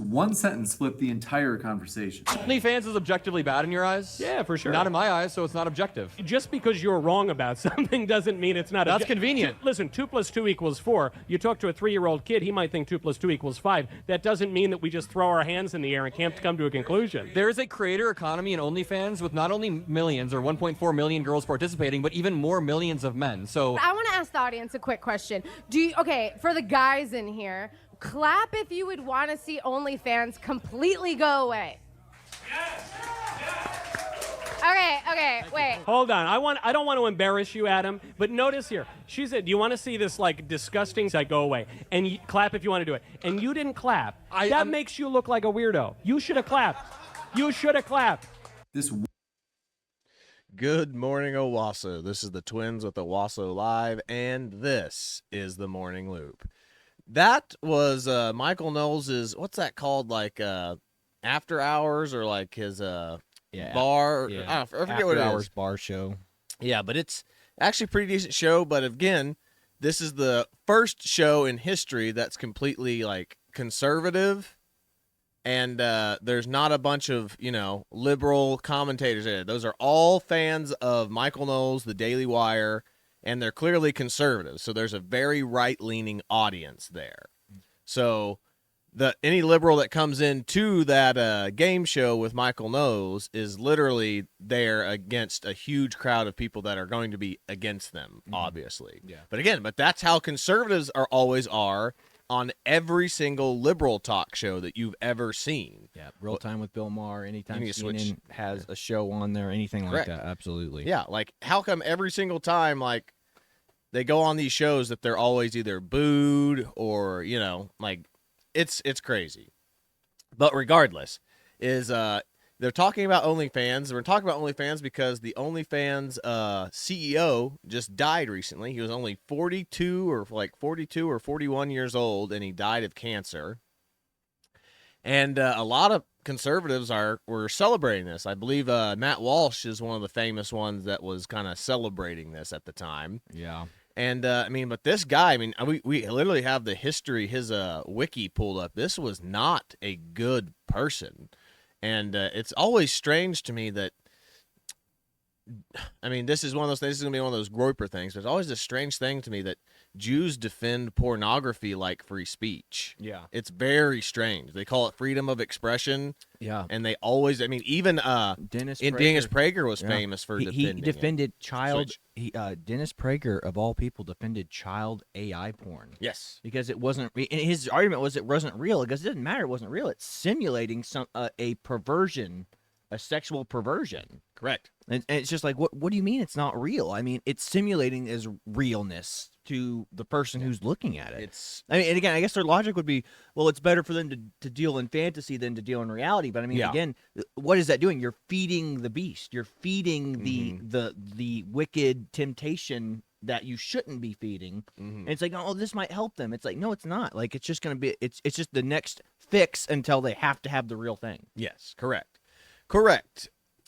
One sentence flipped the entire conversation. OnlyFans is objectively bad in your eyes? Yeah, for sure. Not in my eyes, so it's not objective. Just because you're wrong about something doesn't mean it's not. That's convenient. Listen, 2 + 2 = 4. You talk to a 3-year-old kid, he might think 2 + 2 = 5. That doesn't mean that we just throw our hands in the air and can't come to a conclusion. There is a creator economy in OnlyFans with not only millions or 1.4 million girls participating, but even more millions of men. So I want to ask the audience a quick question. Okay, for the guys in here, clap if you would want to see OnlyFans completely go away. Okay, wait. Hold on. I don't want to embarrass you, Adam, but notice here. She said, "Do you want to see this like disgusting site go away?" And you clap if you want to do it. And you didn't clap. That makes you look like a weirdo. You should have clapped. You should have clapped. This Good morning, Owasso. This is the Twins with Owasso Live, and this is the Morning Loop. That was Michael Knowles' what's that called? Like after hours or like his bar? Yeah. I forget After what it hours is. bar show. Yeah, but it's actually a pretty decent show. But again, this is the first show in history that's completely like conservative. And there's not a bunch of, liberal commentators in it. Those are all fans of Michael Knowles, the Daily Wire, and they're clearly conservative. So there's a very right-leaning audience there. So any liberal that comes into that game show with Michael Knowles is literally there against a huge crowd of people that are going to be against them, obviously. Yeah. But that's how conservatives always are on every single liberal talk show that you've ever seen. Yeah, Real Time with Bill Maher. Anytime You CNN switch. has a show on there, anything Correct. like that, absolutely. Yeah, like how come every single time like they go on these shows that they're always either booed or, like it's crazy. But regardless, they're talking about OnlyFans. We're talking about OnlyFans because the OnlyFans CEO just died recently. He was only 42 or 41 years old, and he died of cancer. And a lot of conservatives were celebrating this. I believe Matt Walsh is one of the famous ones that was kind of celebrating this at the time. Yeah. And but this guy, we literally have the history, his wiki pulled up. This was not a good person. And it's always strange to me that, this is one of those things, this is going to be one of those Groyper things, but it's always a strange thing to me that Jews defend pornography like free speech. Yeah. It's very strange. They call it freedom of expression. Yeah. And they always, even Dennis Prager was famous for defending he defended it. child. Dennis Prager, of all people, defended child AI porn. Yes. Because it wasn't. And his argument was it wasn't real. Because it didn't matter. It wasn't real. It's simulating a perversion, a sexual perversion. Correct. And it's just like, what do you mean it's not real? It's simulating as realness to the person who's looking at it. And again, I guess their logic would be, well, it's better for them to deal in fantasy than to deal in reality. But again, what is that doing? You're feeding the beast. You're feeding the wicked temptation that you shouldn't be feeding. And it's like, oh, this might help them. It's like, no, it's not. Like, it's just going to be, it's just the next fix until they have to have the real thing. Yes, correct.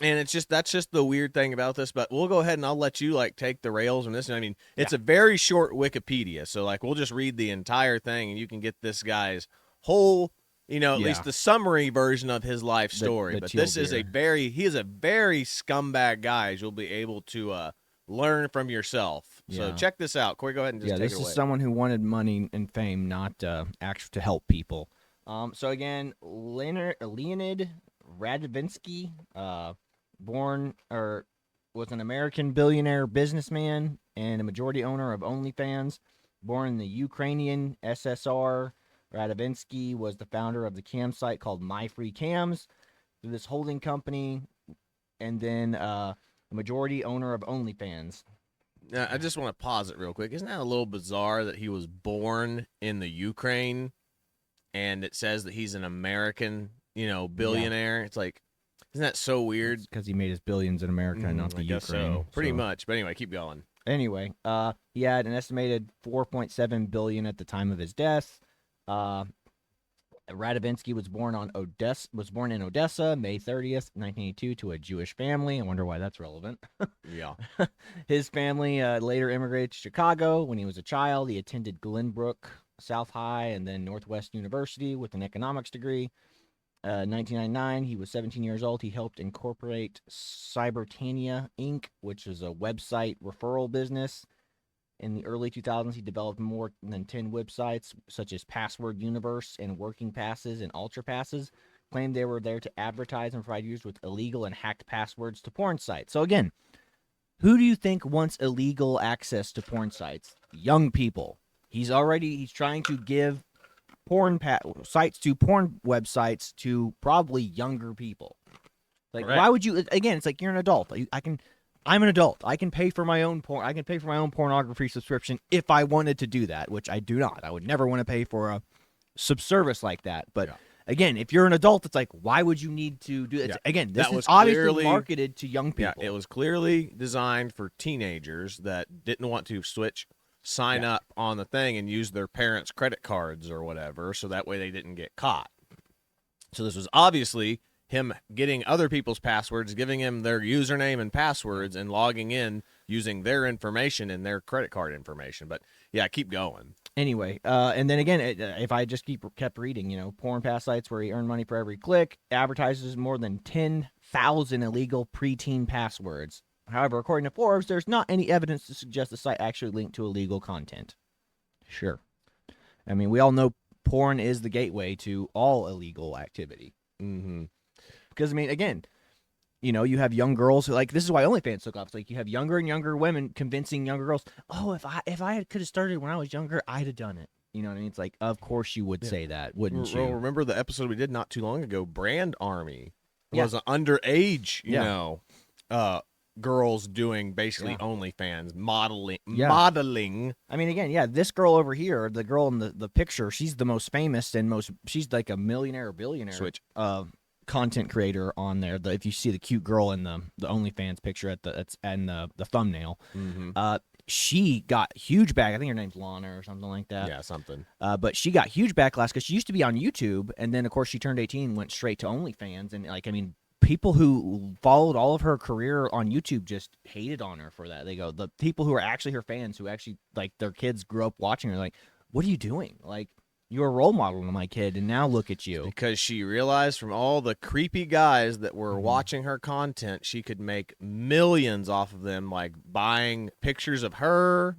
And that's just the weird thing about this, but we'll go ahead and I'll let you take the rails on this. It's a very short Wikipedia, so we'll just read the entire thing and you can get this guy's whole, at least the summary version of his life story. But this is he is a very scumbag guy, as you'll be able to learn from yourself. Yeah. So check this out. Corey, go ahead and just take it away. This is someone who wanted money and fame, not to help people. So again, Leonid Radvinsky, was an American billionaire businessman and a majority owner of OnlyFans. Born in the Ukrainian SSR, Radvinsky was the founder of the cam site called My Free Cams, through this holding company, and then a majority owner of OnlyFans. Now, I just want to pause it real quick. Isn't that a little bizarre that he was born in the Ukraine and it says that he's an American, billionaire? Yeah. It's like, isn't that so weird? Because he made his billions in America and not the Ukraine. So. Pretty much. But anyway, keep going. Anyway, he had an estimated $4.7 billion at the time of his death. Radovinsky was born in Odessa, May 30th, 1982, to a Jewish family. I wonder why that's relevant. Yeah. His family later immigrated to Chicago when he was a child. He attended Glenbrook South High and then Northwest University with an economics degree. 1999, he was 17 years old. He helped incorporate Cybertania Inc., which is a website referral business. In the early 2000s, he developed more than 10 websites, such as Password Universe and Working Passes and Ultra Passes. Claimed they were there to advertise and provide users with illegal and hacked passwords to porn sites. So again, who do you think wants illegal access to porn sites? Young people. He's trying to give sites to porn websites to probably younger people. Like, Correct. why would you? Again, it's like you're an adult. I'm an adult. I can pay for my own porn. I can pay for my own pornography subscription if I wanted to do that, which I do not. I would never want to pay for a subservice like that. But again, if you're an adult, it's like, why would you need to do it? Again, this is obviously marketed to young people. Yeah, it was clearly designed for teenagers that didn't want to sign up on the thing and use their parents' credit cards or whatever, so that way they didn't get caught. So this was obviously him getting other people's passwords, giving him their username and passwords, and logging in using their information and their credit card information. But yeah, keep going. Anyway, and then again, if I just kept reading, porn pass sites where he earned money for every click, advertises more than 10,000 illegal preteen passwords. However, according to Forbes, there's not any evidence to suggest the site actually linked to illegal content. Sure. I mean, we all know porn is the gateway to all illegal activity. Mm-hmm. Because, I mean, again, you have young girls who, like, this is why OnlyFans took off. It's like you have younger and younger women convincing younger girls, oh, if I could have started when I was younger, I'd have done it. You know what I mean? It's like, of course you would say that, wouldn't you? Remember the episode we did not too long ago, Brand Army was an underage, girls doing basically OnlyFans, modeling. I mean, again, this girl over here, the girl in the picture, she's the most famous and she's like a millionaire or billionaire. Switch. Content creator on there. If you see the cute girl in the OnlyFans picture and the thumbnail, she got huge I think her name's Lana or something like that. Yeah, something. But she got huge backlash because she used to be on YouTube, and then of course she turned 18, went straight to OnlyFans, and people who followed all of her career on YouTube just hated on her for that. They go, the people who are actually her fans, who actually like their kids grew up watching her, like, what are you doing? Like, you're a role model to my kid, and now look at you. Because she realized from all the creepy guys that were watching her content, she could make millions off of them, like buying pictures of her,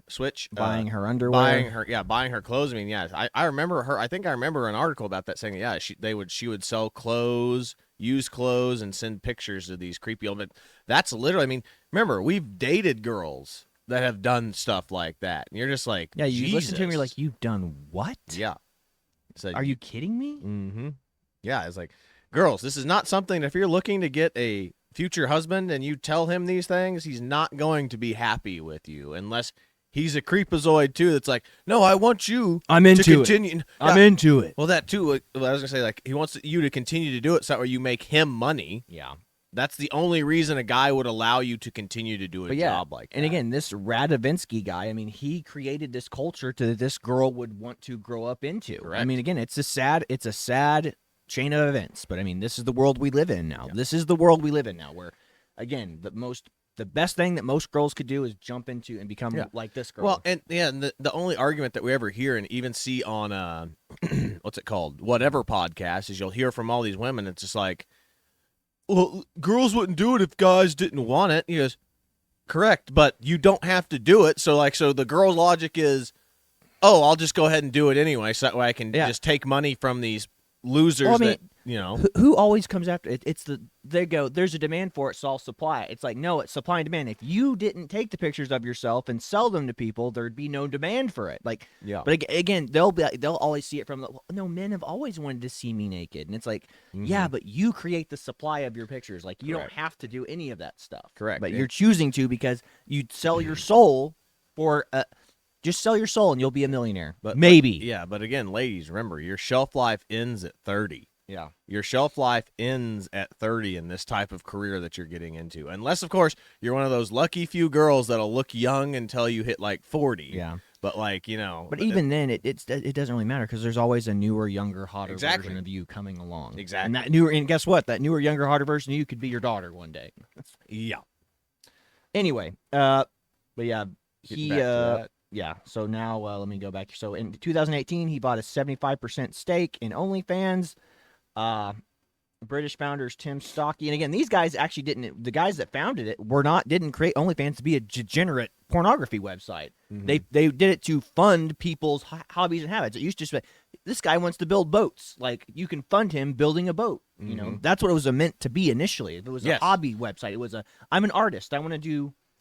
buying her underwear, buying her clothes. I mean, I remember her. I think I remember an article about that saying, she would sell clothes, use clothes, and send pictures to these creepy old men. That's literally. I mean, remember, we've dated girls that have done stuff like that, and you're just like, you Jesus. listen to me, you're like, you've done what? Yeah. So, are you kidding me? Mm-hmm. Yeah, it's like, girls, this is not something, if you're looking to get a future husband and you tell him these things, he's not going to be happy with you unless he's a creepazoid too. That's like, no, I want you to continue. I'm into it. Well, that too, I was going to say, like, he wants you to continue to do it so that way you make him money. Yeah. That's the only reason a guy would allow you to continue to do a job like that. And again, this Radovinsky guy, I mean, he created this culture that this girl would want to grow up into. Correct. I mean, again, it's a sad chain of events, but I mean, this is the world we live in now. Yeah. This is the world we live in now, where, again, the best thing that most girls could do is jump into and become like this girl. Well, and the only argument that we ever hear and even see on what's it called, whatever podcast, is you'll hear from all these women. It's just like, well, girls wouldn't do it if guys didn't want it. He goes, correct, but you don't have to do it. So the girl's logic is, oh, I'll just go ahead and do it anyway, so that way I can just take money from these losers. Well, I mean, who always comes after it? It's they go, there's a demand for it, so I'll supply it. It's like, no, it's supply and demand. If you didn't take the pictures of yourself and sell them to people, there'd be no demand for it. Like, but again, they'll always see it from no, men have always wanted to see me naked, and it's like, yeah, but you create the supply of your pictures. Like, you don't have to do any of that stuff. Correct. But you're choosing to because you sell your soul for just sell your soul and you'll be a millionaire. But maybe. But again, ladies, remember, your shelf life ends at 30. Yeah. Your shelf life ends at 30 in this type of career that you're getting into. Unless, of course, you're one of those lucky few girls that'll look young until you hit like 40. Yeah. But But even then, it doesn't really matter because there's always a newer, younger, hotter version of you coming along. Exactly. And guess what? That newer, younger, hotter version of you could be your daughter one day. Yeah. Anyway, but yeah, yeah. So now let me go back. So in 2018, he bought a 75% stake in OnlyFans. British founders Tim Stocky, and again, these guys actually didn't. The guys that founded it didn't create OnlyFans to be a degenerate pornography website. They did it to fund people's hobbies and habits. It used to just be, this guy wants to build boats. Like, you can fund him building a boat. You know, that's what it was meant to be initially. If it was a hobby website, it was I'm an artist. I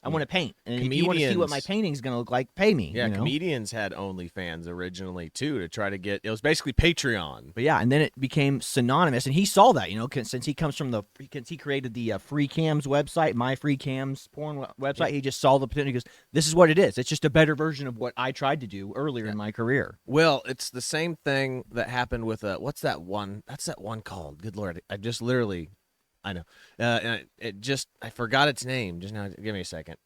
want to paint, and if you want to see what my painting's going to look like, pay me. Yeah, you know? comedians had OnlyFans originally too to try to get. It was basically Patreon. But yeah, and then it became synonymous, and he saw that, since he comes from he created the Free Cams website, My Free Cams porn website. He just saw the potential. He goes, "This is what it is. It's just a better version of what I tried to do earlier in my career." Well, it's the same thing that happened with what's that one? That's that one called. Good Lord, I just literally, I know, and I forgot its name just now. Give me a second.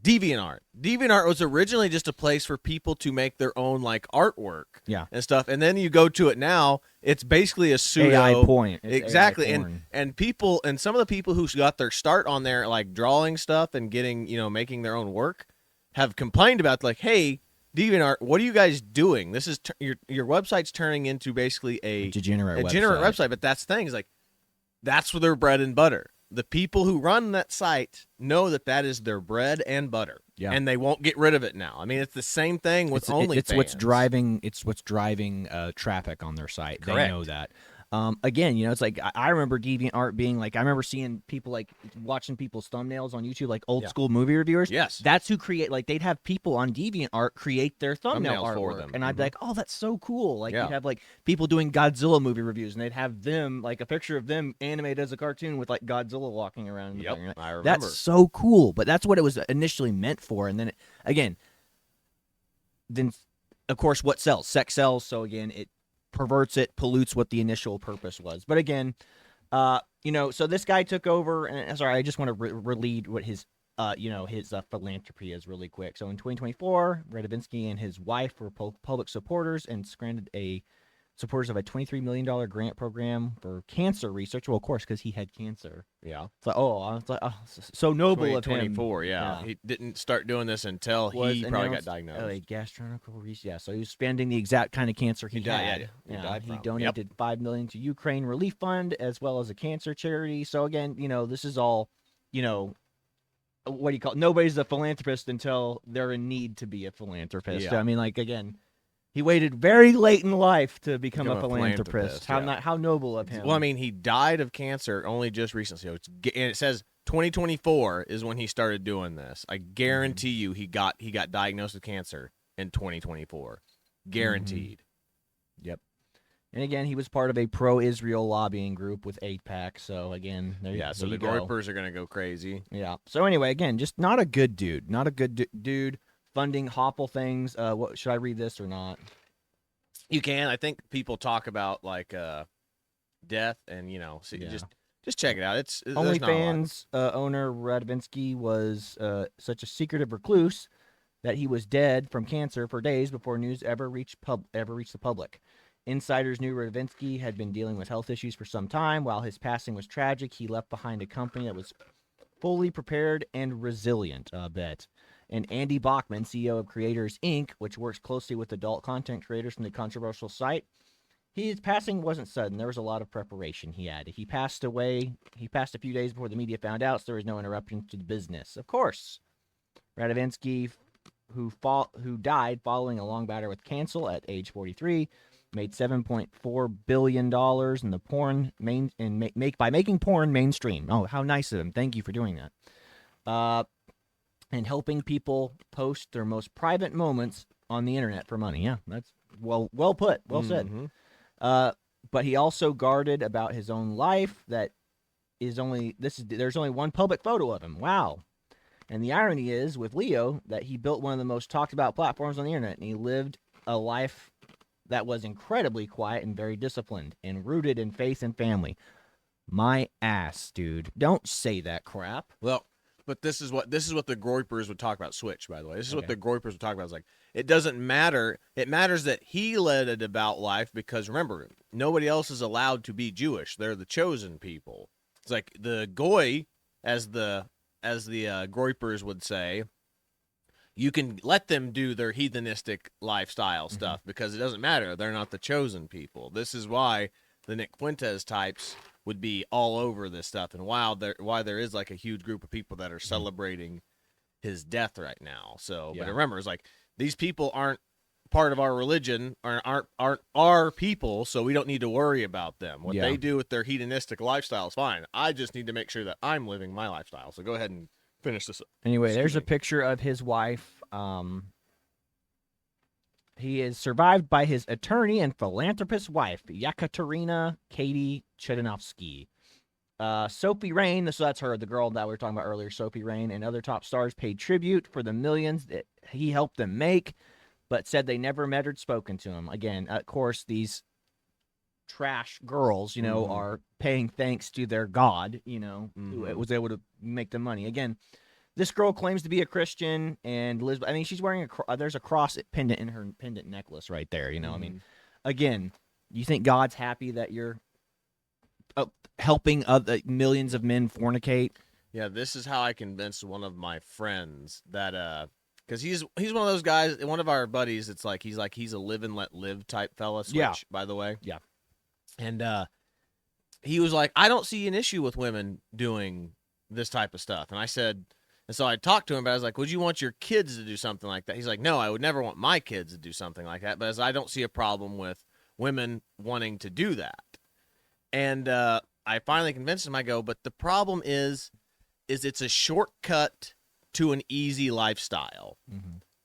DeviantArt. DeviantArt was originally just a place for people to make their own like artwork, and stuff. And then you go to it now, it's basically a pseudo AI point. It's exactly. AI porn. And people, and some of the people who got their start on there, like drawing stuff and getting, making their own work, have complained about like, hey, DeviantArt, what are you guys doing? This is your website's turning into basically a degenerate website. But that's the thing, is like, that's for their bread and butter. The people who run that site know that is their bread and butter, and they won't get rid of it now. I mean, it's the same thing with OnlyFans. It's what's driving traffic on their site. Correct. They know that. Again, it's like I remember DeviantArt being like, I remember seeing people like watching people's thumbnails on YouTube, like old school movie reviewers. Yes, that's who create. Like, they'd have people on DeviantArt create their thumbnail artwork for them, and I'd be like, oh, that's so cool. Like, you'd have like people doing Godzilla movie reviews, and they'd have them like a picture of them animated as a cartoon with like Godzilla walking around. Yep, I remember. That's so cool. But that's what it was initially meant for, and then then of course what sells? Sex sells. So again, it perverts it, pollutes what the initial purpose was. But again, so this guy took over, and sorry, I just want to read what his philanthropy is really quick. So in 2024, Radovinsky and his wife were public supporters and supporters of a $23 million grant program for cancer research. Well, of course, because he had cancer. Yeah. It's like, so noble of him. 2024, yeah. He didn't start doing this until he probably got diagnosed. A gastrointestinal research. Yeah, so he was spending the exact kind of cancer he died. had. He donated $5 million to Ukraine Relief Fund as well as a cancer charity. So again, this is all, what do you call it? Nobody's a philanthropist until they're in need to be a philanthropist. Yeah. I mean, like, again, he waited very late in life to become a philanthropist. How noble of him. Well, I mean, he died of cancer only just recently. So and it says 2024 is when he started doing this. I guarantee you he got diagnosed with cancer in 2024. Guaranteed. Yep. And again, he was part of a pro-Israel lobbying group with AIPAC. So again, so the Groypers are going to go crazy. Yeah. So anyway, again, just not a good dude. Not a good dude. Funding Hopple things. What should I read this or not? You can. I think people talk about like death, and just check it out. It's OnlyFans owner Radovinsky was such a secretive recluse that he was dead from cancer for days before news ever reached the public. Insiders knew Radovinsky had been dealing with health issues for some time. While his passing was tragic, he left behind a company that was fully prepared and resilient. Bet. And Andy Bachman, CEO of Creators Inc., which works closely with adult content creators from the controversial site, his passing wasn't sudden. There was a lot of preparation he had. He passed away. He passed a few days before the media found out, so there was no interruption to the business. Of course, Radovinsky, who died following a long battle with cancer at age 43, made $7.4 billion in the porn by making porn mainstream. Oh, how nice of him! Thank you for doing that. And helping people post their most private moments on the internet for money. Yeah, that's well put, well said. But he also guarded about his own life. There's only one public photo of him. Wow. And the irony is with Leo that he built one of the most talked about platforms on the internet, and he lived a life that was incredibly quiet and very disciplined and rooted in faith and family. My ass, dude. Don't say that crap. Well, but this is what the Groypers would talk about. Switch, by the way. This is what the Groypers would talk about. It's like, it doesn't matter. It matters that he led a devout life because, remember, nobody else is allowed to be Jewish. They're the chosen people. It's like the Goy, as the Groypers would say, you can let them do their heathenistic lifestyle stuff because it doesn't matter. They're not the chosen people. This is why the Nick Fuentes types would be all over this stuff, and why there is like a huge group of people that are celebrating his death right now. So, but remember, it's like these people aren't part of our religion, aren't our people, so we don't need to worry about them. What they do with their hedonistic lifestyle is fine. I just need to make sure that I'm living my lifestyle. So go ahead and finish this up. Anyway, there's a picture of his wife. He is survived by his attorney and philanthropist wife, Yekaterina Katie Chedanovsky. Soapy Rain, so that's her, the girl that we were talking about earlier, Soapy Rain, and other top stars paid tribute for the millions that he helped them make, but said they never met or spoken to him. Again, of course, these trash girls, are paying thanks to their God, who was able to make the money. Again, this girl claims to be a Christian, and Liz, I mean, she's wearing there's a cross pendant in her pendant necklace right there, I mean, again, you think God's happy that you're helping other millions of men fornicate? Yeah, this is how I convinced one of my friends that because he's one of those guys, one of our buddies. It's like he's a live and let live type fella. Switch, by the way. Yeah. And he was like, I don't see an issue with women doing this type of stuff. And I said, and so I talked to him, but I was like, would you want your kids to do something like that? He's like, no, I would never want my kids to do something like that. But I don't see a problem with women wanting to do that. And I finally convinced him. I go, but the problem is it's a shortcut to an easy lifestyle.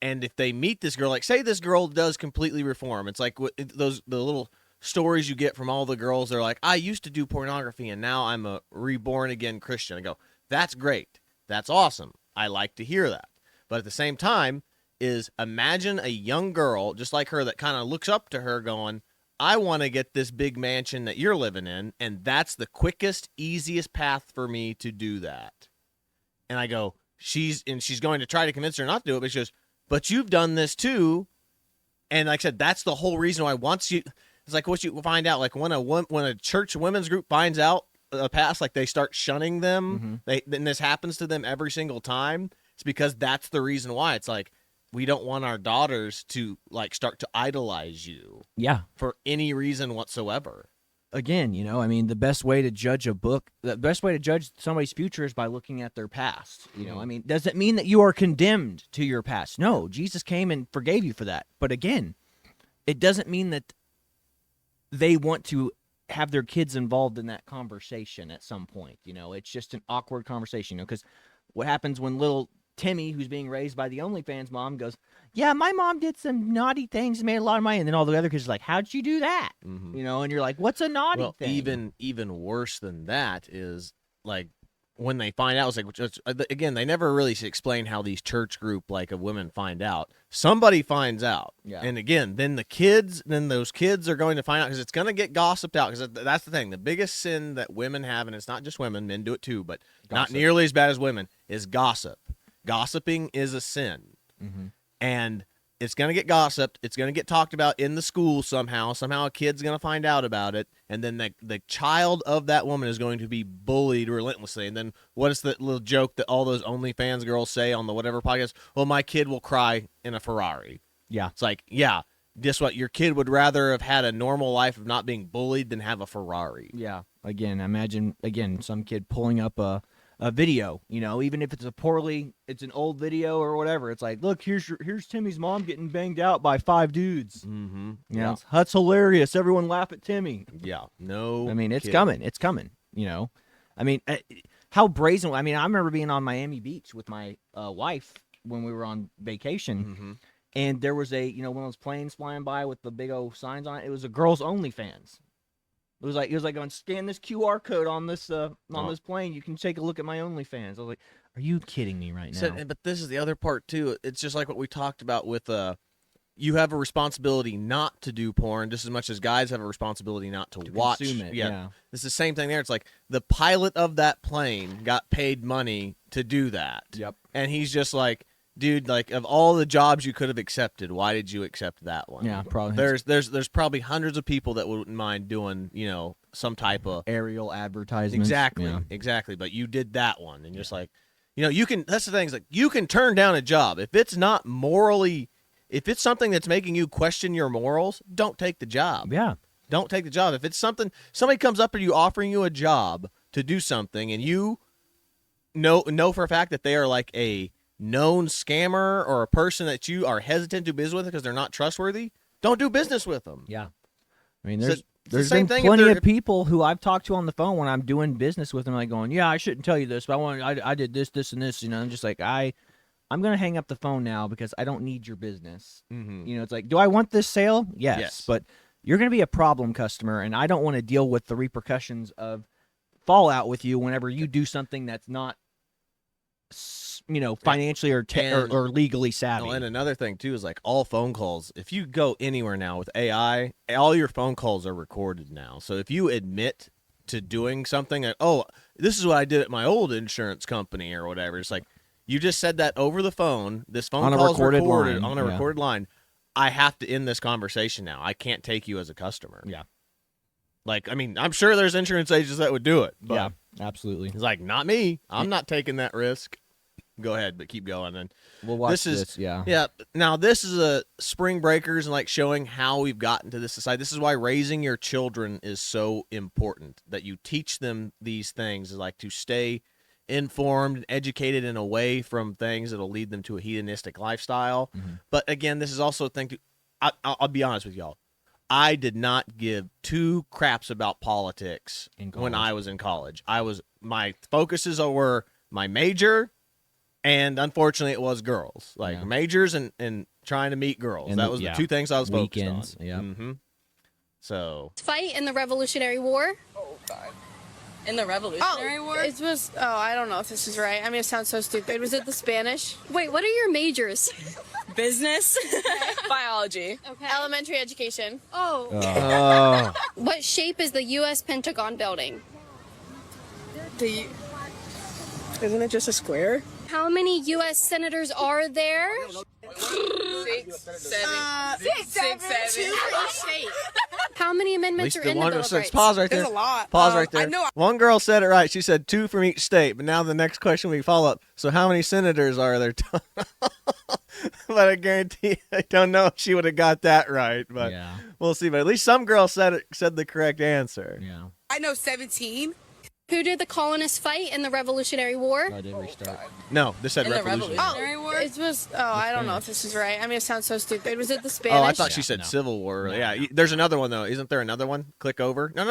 And if they meet this girl, like say this girl does completely reform, it's like the little stories you get from all the girls. They're like, I used to do pornography and now I'm a reborn again Christian. I go, that's great. That's awesome. I like to hear that. But at the same time is imagine a young girl just like her that kind of looks up to her going, I want to get this big mansion that you're living in, and that's the quickest, easiest path for me to do that. And I go, she's going to try to convince her not to do it, but she goes, but you've done this too. And like I said, that's the whole reason why once you, it's like what you find out, like when a church women's group finds out a past, like they start shunning them, then this happens to them every single time. It's because that's the reason why. It's like, we don't want our daughters to like start to idolize you. Yeah. For any reason whatsoever. Again, I mean, the best way to judge somebody's future is by looking at their past. I mean, does it mean that you are condemned to your past? No, Jesus came and forgave you for that. But again, it doesn't mean that they want to have their kids involved in that conversation at some point. It's just an awkward conversation, because what happens when little Timmy, who's being raised by the OnlyFans mom, goes, yeah, my mom did some naughty things and made a lot of money. And then all the other kids are like, how'd you do that? And you're like, what's a naughty thing? Even worse than that is like when they find out, it's like, again, they never really explain how these church group like of women find out. Somebody finds out. Yeah. And again, then those kids are going to find out because it's going to get gossiped out. Because that's the thing. The biggest sin that women have, and it's not just women, men do it too, but not nearly as bad as women, is gossip. Gossiping is a sin, and it's going to get gossiped. It's going to get talked about in the school somehow. Somehow a kid's going to find out about it, and then the child of that woman is going to be bullied relentlessly. And then what is the little joke that all those OnlyFans girls say on the whatever podcast? Well, my kid will cry in a Ferrari. Yeah. It's like, yeah, guess what? Your kid would rather have had a normal life of not being bullied than have a Ferrari. Yeah. Again, imagine, some kid pulling up a video, even if it's it's an old video or whatever. It's like, look, here's Timmy's mom getting banged out by 5 dudes. Yeah, that's hilarious. Everyone laugh at Timmy. Yeah, no. I mean, it's coming. It's coming. I mean, how brazen. I mean, I remember being on Miami Beach with my wife when we were on vacation, and there was one of those planes flying by with the big old signs on it. It was a girls' OnlyFans. It was like going, scan this QR code on this this plane. You can take a look at my OnlyFans. I was like, are you kidding me right now? But this is the other part too. It's just like what we talked about with you have a responsibility not to do porn just as much as guys have a responsibility not to watch. Consume it, yeah. It's the same thing there. It's like the pilot of that plane got paid money to do that. Yep. And he's just like, dude, like of all the jobs you could have accepted, why did you accept that one? Yeah, probably. There's probably hundreds of people that wouldn't mind doing, some type of aerial advertisement. Exactly. But you did that one, and just like, You can. That's the thing. Is like you can turn down a job if it's not morally. If it's something that's making you question your morals, don't take the job. Yeah. Don't take the job. If it's something, somebody comes up to you offering you a job to do something, and you know for a fact that they are like a known scammer or a person that you are hesitant to do business with because they're not trustworthy, don't do business with them. Yeah. I mean, So there's it's the there's same been thing if plenty they're- of people who I've talked to on the phone when I'm doing business with them, like going, yeah, I shouldn't tell you this, but I did this, and this, I'm just like, I'm going to hang up the phone now because I don't need your business. Mm-hmm. It's like, do I want this sale? Yes. Yes. But you're going to be a problem customer, and I don't want to deal with the repercussions of fallout with you whenever you do something that's not, financially or legally savvy. Oh, and another thing too is like all phone calls. If you go anywhere now with AI, all your phone calls are recorded now. So if you admit to doing something, like, oh, this is what I did at my old insurance company or whatever, it's like you just said that over the phone. This phone On a call is recorded recorded line, on a yeah. recorded line. I have to end this conversation now. I can't take you as a customer. Yeah. Like, I mean, I'm sure there's insurance agents that would do it. But Yeah, absolutely. it's like, not me. I'm not taking that risk. Go ahead, but keep going. And We'll watch this is this, yeah. Yeah. Now this is a spring breakers and like showing how we've gotten to this society. This is why raising your children is so important. That you teach them these things, is like to stay informed and educated and away from things that'll lead them to a hedonistic lifestyle. Mm-hmm. But again, this is also a thing to. I'll be honest with y'all. I did not give two craps about politics when I was in college. My focuses were my major. And unfortunately, it was girls, like majors and trying to meet girls. And that was the two things I was weekends, focused on. yeah. Mm-hmm. So Fight in the Revolutionary War. In the Revolutionary War? It was, I don't know if this is right. I mean, it sounds so stupid. Was it the Spanish? Wait, what are your majors? Business? Biology. Okay. Elementary education. Oh. What shape is the U.S. Pentagon building? Isn't it just a square? How many U.S. senators are there? 6, 7. 6, 7. How many at amendments least are the in the one Bill of says Rights? pause right there. There's a lot. Pause right I there. know. One girl said it right. She said 2 from each state. But now the next question we follow up. So how many senators are there? But I guarantee I don't know if she would have got that right. But Yeah. we'll see. But at least some girl said the correct answer. Yeah. I know 17. Who did the colonists fight in the Revolutionary War? I did restart. No, this said In the revolution. Revolutionary War? It was, I don't know if this is right. I mean, it sounds so stupid. Was it the Spanish? Oh, I thought she said Civil War. Yeah, there's another one though. Isn't there another one? Click over. No.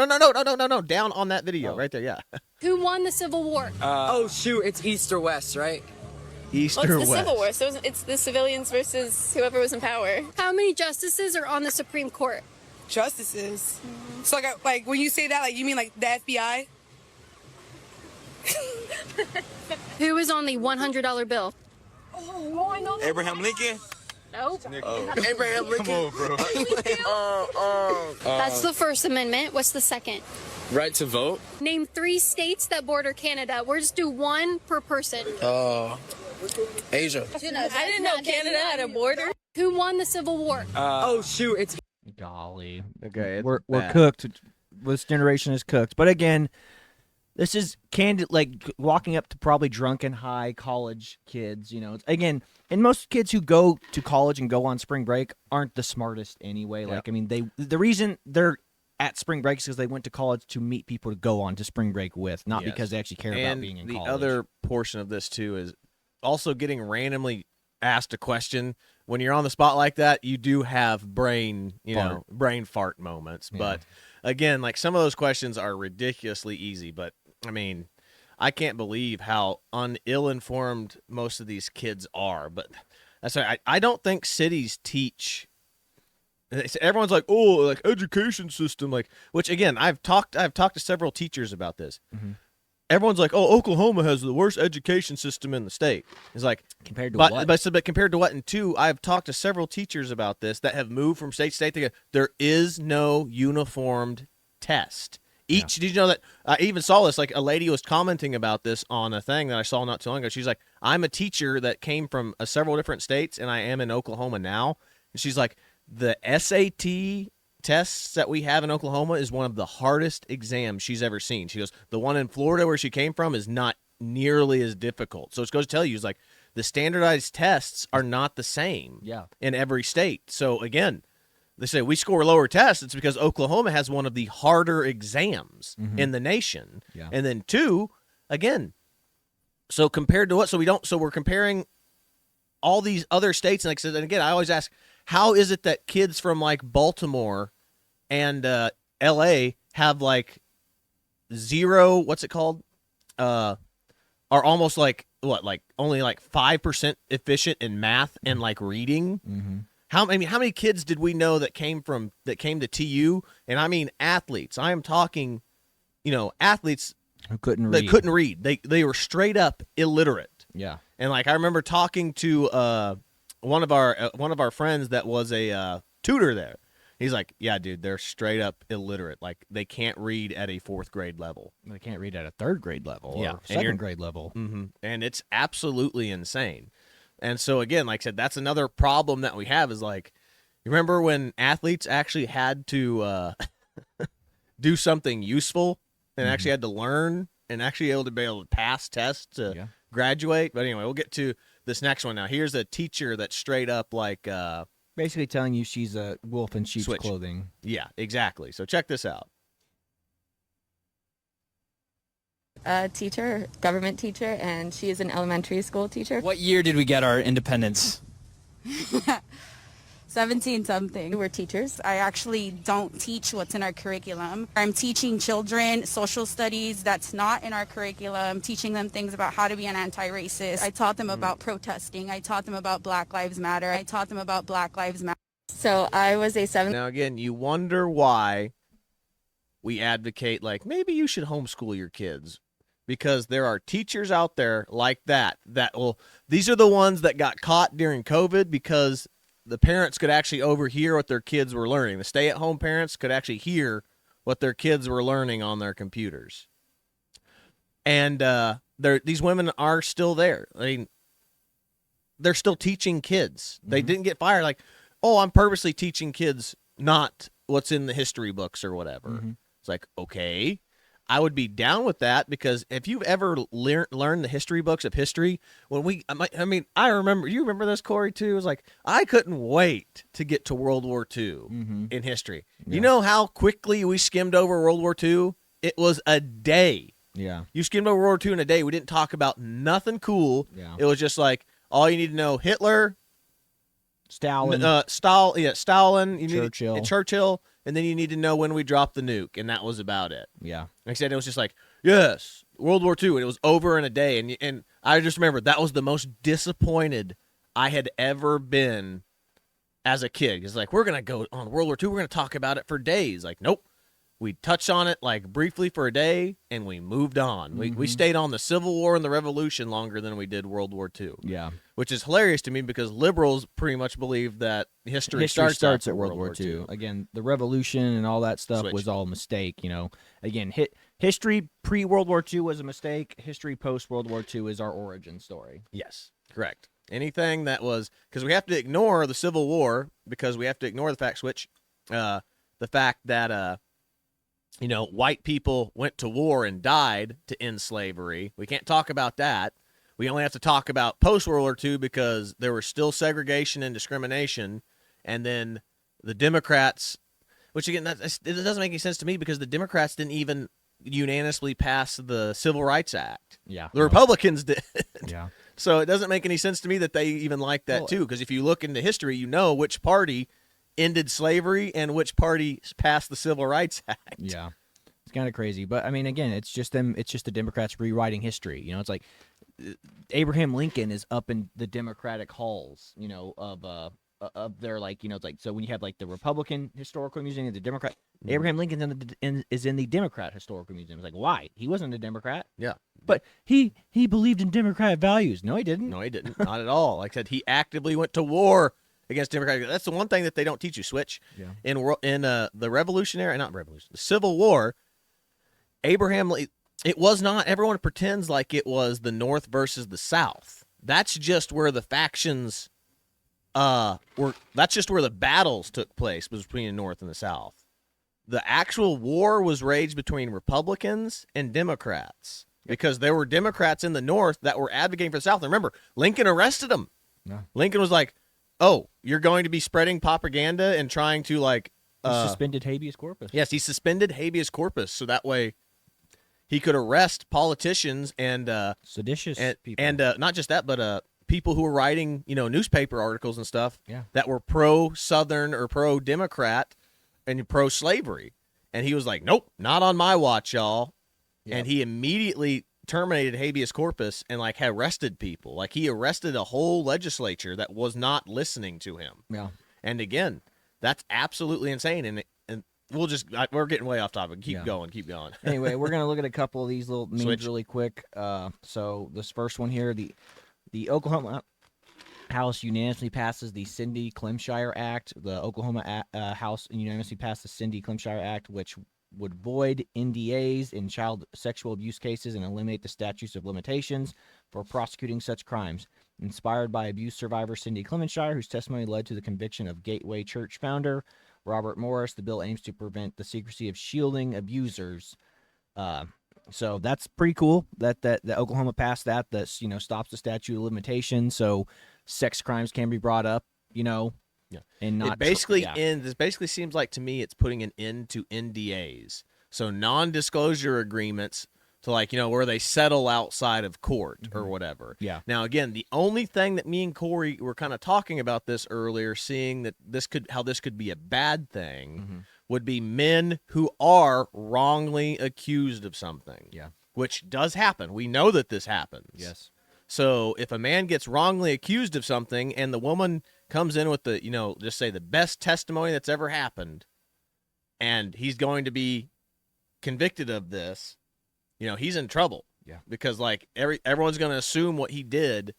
Down on that video, right there. Yeah. Who won the Civil War? Oh, shoot. It's East or West, right? East Well, or it's the West? Civil War, so it's the civilians versus whoever was in power. How many justices are on the Supreme Court? Justices. So, like when you say that, like you mean like the FBI? Who is on the $100 bill? Abraham Lincoln? Nope. Abraham Lincoln. Come on, bro. That's the First Amendment. What's the second? Right to vote? Name 3 states that border Canada. We'll just do one per person. Asia. I didn't know Canada had a border. Who won the Civil War? Oh, shoot. It's Golly. Okay, We're bad. cooked. This generation is cooked. But again, this is candid, like walking up to probably drunken high college kids. Again, and most kids who go to college and go on spring break aren't the smartest anyway. Yep. Like, I mean, the reason they're at spring break is because they went to college to meet people to go on to spring break with, not Yes. because they actually care And about being in the college. other portion of this too is also getting randomly asked a question. When you're on the spot like that, you do have brain fart moments. Yeah. But again, like some of those questions are ridiculously easy. But I mean, I can't believe how ill-informed most of these kids are. But that's why I don't think cities teach. Everyone's like, oh, like education system, like, which again, I've talked to several teachers about this. Mm-hmm. Everyone's like, oh, Oklahoma has the worst education system in the state. It's like, compared to but what? but compared to what? And two, I've talked to several teachers about this that have moved from state to state. There is no uniformed test. Did you know that? I even saw this. Like a lady was commenting about this on a thing that I saw not too long ago. She's like, I'm a teacher that came from several different states, and I am in Oklahoma now. And she's like, the SAT tests that we have in Oklahoma is one of the hardest exams she's ever seen. She goes, the one in Florida where she came from is not nearly as difficult. So it goes to tell you, it's like the standardized tests are not the same in every state. So again, they say we score lower tests. It's because Oklahoma has one of the harder exams in the nation. Yeah. And then 2, again, so compared to what? So we're comparing all these other states. And like I said, and again, I always ask, how is it that kids from like Baltimore and LA have like zero, what's it called? Are almost like what, like only like 5% efficient in math and like reading. How many kids did we know that came to TU? And I mean athletes. I am talking, athletes Who couldn't that read. couldn't read. They were straight up illiterate. Yeah. And like I remember talking to one of our friends that was a tutor there. He's like, yeah, dude, they're straight up illiterate. Like they can't read at a 4th grade level. They can't read at a 3rd grade level Yeah. or 2nd grade level. And it's absolutely insane. And so again, like I said, that's another problem that we have is like, you remember when athletes actually had to do something useful and actually had to learn and actually be able to pass tests to graduate. But anyway, we'll get to this next one now. Here's a teacher that's straight up like Basically telling you she's a wolf in sheep's Switch. clothing. Yeah, exactly. So check this out. A teacher, government teacher, and she is an elementary school teacher. What year did we get our independence? 17 something. We're teachers. I actually don't teach what's in our curriculum. I'm teaching children social studies that's not in our curriculum, teaching them things about how to be an anti-racist. I taught them about protesting. I taught them about Black Lives Matter. I taught them about Black Lives Matter. So I was a 7th. Now again, you wonder why we advocate like maybe you should homeschool your kids. Because there are teachers out there like that will, these are the ones that got caught during COVID because the parents could actually overhear what their kids were learning. The stay-at-home parents could actually hear what their kids were learning on their computers. And these women are still there. I mean, they're still teaching kids. They didn't get fired. Like, oh, I'm purposely teaching kids not what's in the history books or whatever. It's like, okay. I would be down with that because if you've ever learned the history books of history, I remember, you remember this, Corey, too? It was like, I couldn't wait to get to World War II in history. Yeah. You know how quickly we skimmed over World War II? It was a day. Yeah. You skimmed over World War II in a day. We didn't talk about nothing cool. Yeah. It was just like, all you need to know, Hitler, Stalin. Stalin, Churchill. Churchill, and then you need to know when we dropped the nuke, and that was about it. Yeah. Like I said, it was just like, yes, World War II, and it was over in a day. And I just remember that was the most disappointed I had ever been as a kid. It's like, we're going to go on World War II. We're going to talk about it for days. Like, nope. We touched on it like briefly for a day, and we moved on. We stayed on the Civil War and the Revolution longer than we did World War II. Yeah. Which is hilarious to me because liberals pretty much believe that history starts after at World War II. Again, the revolution and all that stuff was all a mistake. Again, history pre-World War II was a mistake. History post-World War II is our origin story. Yes, correct. Anything that was, because we have to ignore the Civil War because we have to ignore the fact that white people went to war and died to end slavery. We can't talk about that. We only have to talk about post-World War II because there was still segregation and discrimination. And then the Democrats, which again, it doesn't make any sense to me because the Democrats didn't even unanimously pass the Civil Rights Act. Yeah. The Republicans did. Yeah. So it doesn't make any sense to me that they even like that too. Because if you look into history, you know which party ended slavery and which party passed the Civil Rights Act. Yeah. It's kind of crazy. But, I mean, again, it's just the Democrats rewriting history. It's like Abraham Lincoln is up in the Democratic halls, of their, like, it's like, so when you have, like, the Republican Historical Museum and the Democrat, Abraham Lincoln is in the Democrat Historical Museum. It's like, why? He wasn't a Democrat. Yeah. But he believed in Democratic values. No, he didn't. No, he didn't. Not at all. Like I said, he actively went to war against Democratic. That's the one thing that they don't teach you, Switch. Yeah. In the the Civil War, Abraham, it was not, everyone pretends like it was the North versus the South. That's just where the factions that's just where the battles took place, was between the North and the South. The actual war was raged between Republicans and Democrats. because there were Democrats in the North that were advocating for the South. And remember, Lincoln arrested them. Yeah. Lincoln was like, "Oh, you're going to be spreading propaganda and trying to like suspended habeas corpus." Yes, he suspended habeas corpus so that way he could arrest politicians and seditious people, and not just that, but people who were writing newspaper articles and stuff Yeah. that were pro-Southern or pro-Democrat and pro-slavery. And he was like, "Nope, not on my watch, y'all." Yep. And he immediately terminated habeas corpus and like had arrested people. Like he arrested a whole legislature that was not listening to him. Yeah. And again, that's absolutely insane. And we're getting way off topic. Keep going. Anyway, we're gonna look at a couple of these little memes Switch. really quick. So this first one here, the Oklahoma House unanimously passes the Cindy Clemshire Act. The Oklahoma House unanimously passed the Cindy Clemshire Act, which would void NDAs in child sexual abuse cases and eliminate the statutes of limitations for prosecuting such crimes. Inspired by abuse survivor Cindy Clemshire, whose testimony led to the conviction of Gateway Church founder Robert Morris, the bill aims to prevent the secrecy of shielding abusers. So that's pretty cool that Oklahoma passed that. That's stops the statute of limitations, so sex crimes can be brought up. Yeah. And not This basically seems like to me it's putting an end to NDAs. So non-disclosure agreements to where they settle outside of court or whatever. Yeah. Now again, the only thing that me and Corey were kind of talking about this earlier, seeing that how this could be a bad thing, would be men who are wrongly accused of something. Yeah. Which does happen. We know that this happens. Yes. So if a man gets wrongly accused of something and the woman comes in with the, just say the best testimony that's ever happened, and he's going to be convicted of this, he's in trouble. Yeah. Because everyone's going to assume what he did.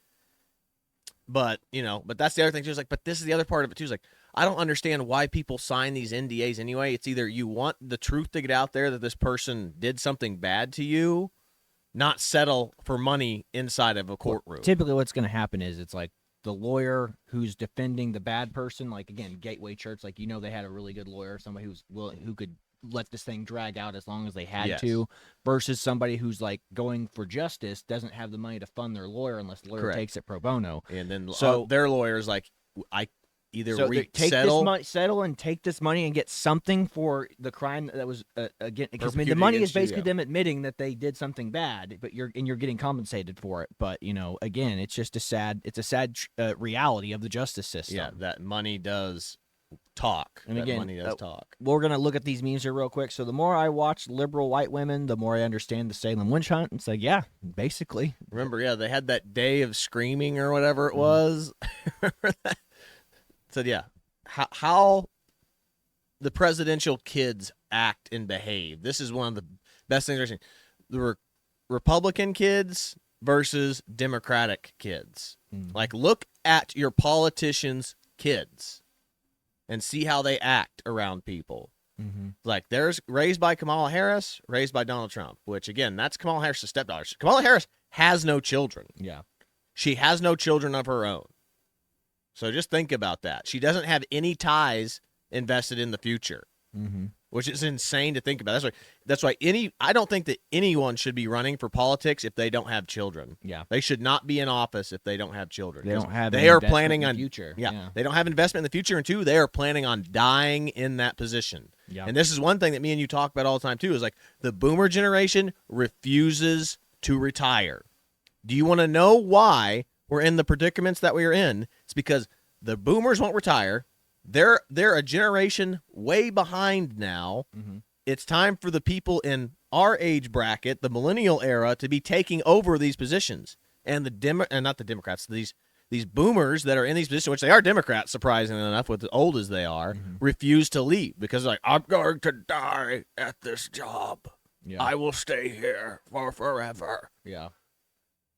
But that's the other thing too. Is but this is the other part of it too. Is I don't understand why people sign these NDAs anyway. It's either you want the truth to get out there that this person did something bad to you, not settle for money inside of a courtroom. Typically what's going to happen is it's like the lawyer who's defending the bad person, like again, Gateway Church, they had a really good lawyer, somebody who could let this thing drag out as long as they had to, versus somebody who's going for justice, doesn't have the money to fund their lawyer unless the lawyer takes it pro bono. And then so their lawyer's settle and take this money and get something for the crime that was again, because the money is basically them admitting that they did something bad, but you're getting compensated for it. But again, it's just a sad reality of the justice system. Yeah, that money does talk. And that again, money does talk. We're gonna look at these memes here real quick. So the more I watch liberal white women, the more I understand the Salem witch hunt. It's basically. Remember, they had that day of screaming or whatever it was. Remember that? So how the presidential kids act and behave. This is one of the best things I've seen. The Republican kids versus Democratic kids. Look at your politicians' kids and see how they act around people. There's raised by Kamala Harris, raised by Donald Trump, which again, that's Kamala Harris' stepdaughter. Kamala Harris has no children. Yeah. She has no children of her own. So just think about that. She doesn't have any invested in the future, which is insane to think about. That's why I don't think that anyone should be running for politics if they don't have children. Yeah. They should not be in office if they don't have children. They don't have. They are planning on future. Yeah, they don't have investment in the future, and two, they are planning on dying in that position. Yeah. And this is one thing that me and you talk about all the time too. Is the Boomer generation refuses to retire. Do you want to know why we're in the predicaments that we are in? It's because the Boomers won't retire. They're a generation way behind now. It's time for the people in our age bracket, the millennial era, to be taking over these positions. And not the Democrats, these Boomers that are in these positions, which they are Democrats, surprisingly enough, with as old as they are, refuse to leave because I'm going to die at this job. Yeah. I will stay here for forever. Yeah.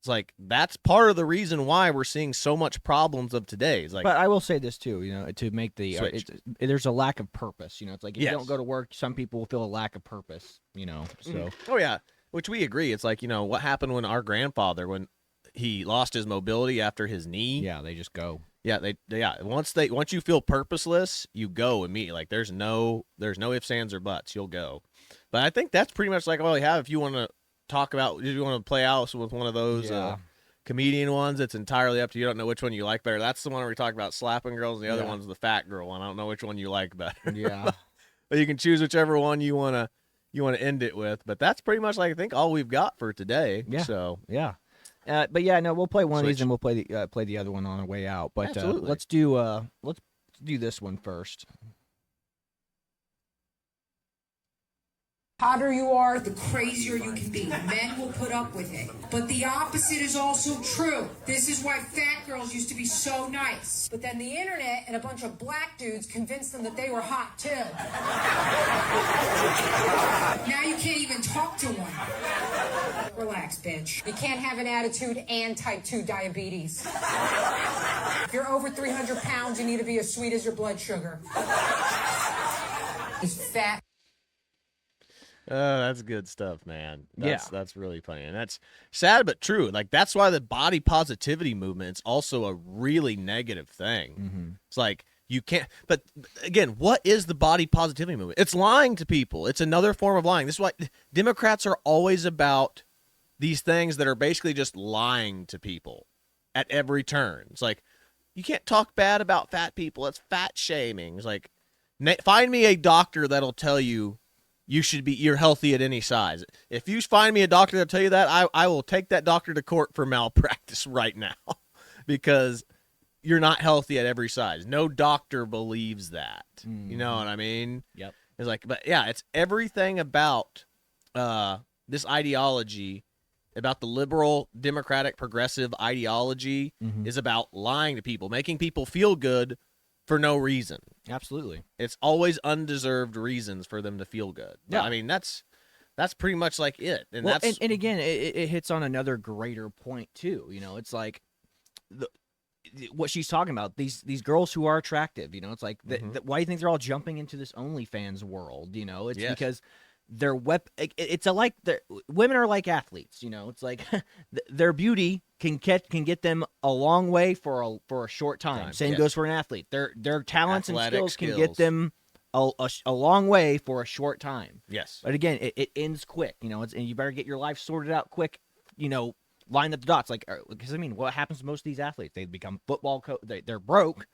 It's that's part of the reason why we're seeing so much problems of today. It's but I will say this too, to make the there's a lack of purpose. It's if you don't go to work, some people will feel a lack of purpose. So. Oh yeah, which we agree. It's what happened when our grandfather, when he lost his mobility after his knee. Yeah, they just go. Yeah, once you feel purposeless, you go immediately. There's no ifs, ands, or buts. You'll go. But I think that's pretty much all we have. If you want to talk about? Did you want to play out with one of those comedian ones? It's entirely up to you. You don't know which one you like better. That's the one where we talk about slapping girls, and the other one's the fat girl one. I don't know which one you like better. Yeah. But you can choose whichever one you wanna end it with. But that's pretty much I think all we've got for today. Yeah. So yeah. But yeah, no, we'll play one of these and we'll play the other one on our way out. But let's do this one first. Hotter you are, the crazier you can be. Men will put up with it. But the opposite is also true. This is why fat girls used to be so nice. But then the internet and a bunch of black dudes convinced them that they were hot too. Now you can't even talk to one. Relax, bitch. You can't have an attitude and type 2 diabetes. If you're over 300 pounds, you need to be as sweet as your blood sugar. He's fat. That's good stuff, man. That's really funny. And that's sad but true. Like, that's why the body positivity movement is also a really negative thing. Mm-hmm. It's like, you can't, but again, what is the body positivity movement? It's lying to people. It's another form of lying. This is why Democrats are always about these things that are basically just lying to people at every turn. It's like, you can't talk bad about fat people. It's fat shaming. It's like, find me a doctor that'll tell you you're healthy at any size. If you find me a doctor that'll tell you that, I will take that doctor to court for malpractice right now because you're not healthy at every size. No doctor believes that. You know what I mean? Yep. It's like, but yeah, it's everything about this ideology, about the liberal, democratic, progressive ideology is about lying to people, making people feel good for no reason. Absolutely. It's always undeserved reasons for them to feel good. Yeah. I mean, that's pretty much like it. And well, that's and again, it hits on another greater point too. You know, it's like what she's talking about, these girls who are attractive, you know, it's like why do you think they're all jumping into this OnlyFans world? You know, it's because their women are like athletes, you know. It's like their beauty can get them a long way for a short time. Same goes for an athlete. Their talents Athletic and skills can get them a long way for a short time. Yes. But again, it ends quick, you know. And you better get your life sorted out quick, you know. Line up the dots, like, because I mean, what happens to most of these athletes? They become they're broke.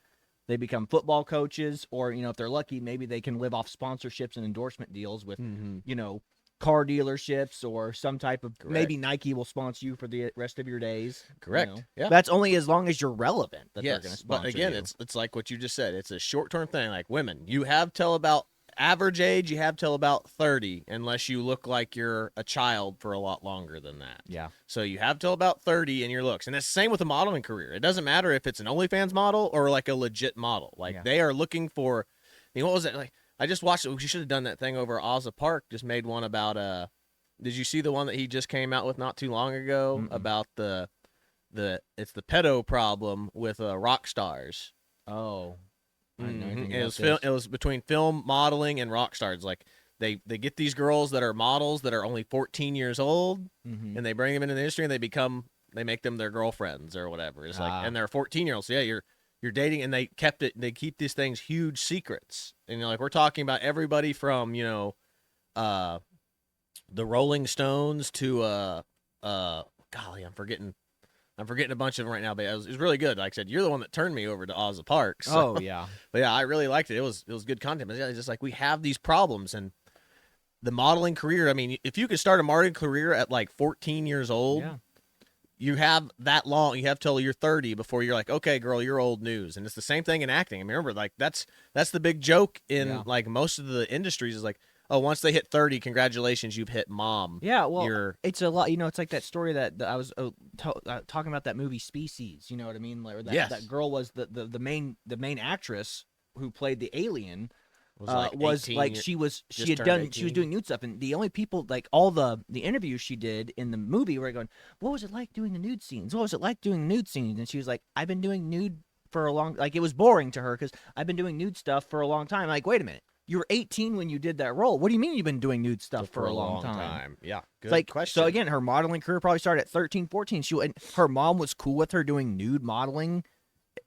They become football coaches, or, you know, if they're lucky, maybe they can live off sponsorships and endorsement deals with, you know, car dealerships or some type of, maybe Nike will sponsor you for the rest of your days. Correct. You know? Yeah. That's only as long as you're relevant that they're going to sponsor but again, you. it's like what you just said. It's a short-term thing. Like women, you have till about average age, you have till about 30, unless you look like you're a child for a lot longer than that. Yeah. So you have till about 30 in your looks. And it's the same with a modeling career. It doesn't matter if it's an OnlyFans model or like a legit model. Like they are looking for, I mean, what was it? Like, I just watched it. We should have done that thing over at Owasso Park. Just made one about, did you see the one that he just came out with not too long ago about it's the pedo problem with rock stars. Oh. It was between film, modeling, and rock stars. Like they get these girls that are models that are only 14 years old, and they bring them into the industry, and they make them their girlfriends or whatever. It's like, and they're 14-year-olds. So yeah, you're dating, and they keep these things huge secrets. And like we're talking about everybody from, you know, the Rolling Stones to golly, I'm forgetting a bunch of them right now, but it was really good. Like I said, you're the one that turned me over to Owasso Park. So. Oh, yeah. But yeah, I really liked it. It was good content. But yeah, it's just like we have these problems, and the modeling career, I mean, if you could start a modeling career at like 14 years old, you have that long. You have till you're 30 before you're like, okay, girl, you're old news. And it's the same thing in acting. I mean, remember, like that's the big joke in like most of the industries is like, oh, once they hit 30, congratulations, you've hit mom. Yeah, well, it's a lot. You know, it's like that story that I was talking about, that movie Species. You know what I mean? Like, that girl was the main actress who played the alien. She was doing nude stuff, and the only people, like all the interviews she did in the movie were going, what was it like doing the nude scenes? What was it like doing nude scenes? And she was like, I've been doing nude for a long, like it was boring to her because I've been doing nude stuff for a long time. Like, wait a minute. You were 18 when you did that role. What do you mean you've been doing nude stuff for a long time? Yeah, good question. So again, her modeling career probably started at 13, 14. Her mom was cool with her doing nude modeling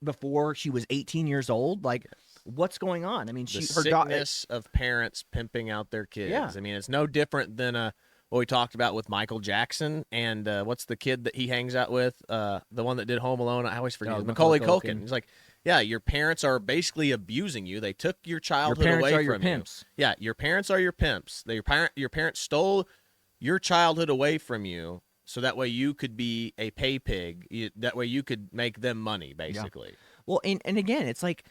before she was 18 years old. Like, what's going on? I mean, the sickness of parents pimping out their kids. Yeah. I mean, it's no different than a what we talked about with Michael Jackson and what's the kid that he hangs out with? The one that did Home Alone. I always forget. Macaulay Culkin. He's like, yeah, your parents are basically abusing you. They took your childhood Your parents away are your from pimps. you. Yeah, your parents are your pimps. Your parents stole your childhood away from you, so that way you could be a pay pig. That way you could make them money, basically. Yeah. Well, and again, it's like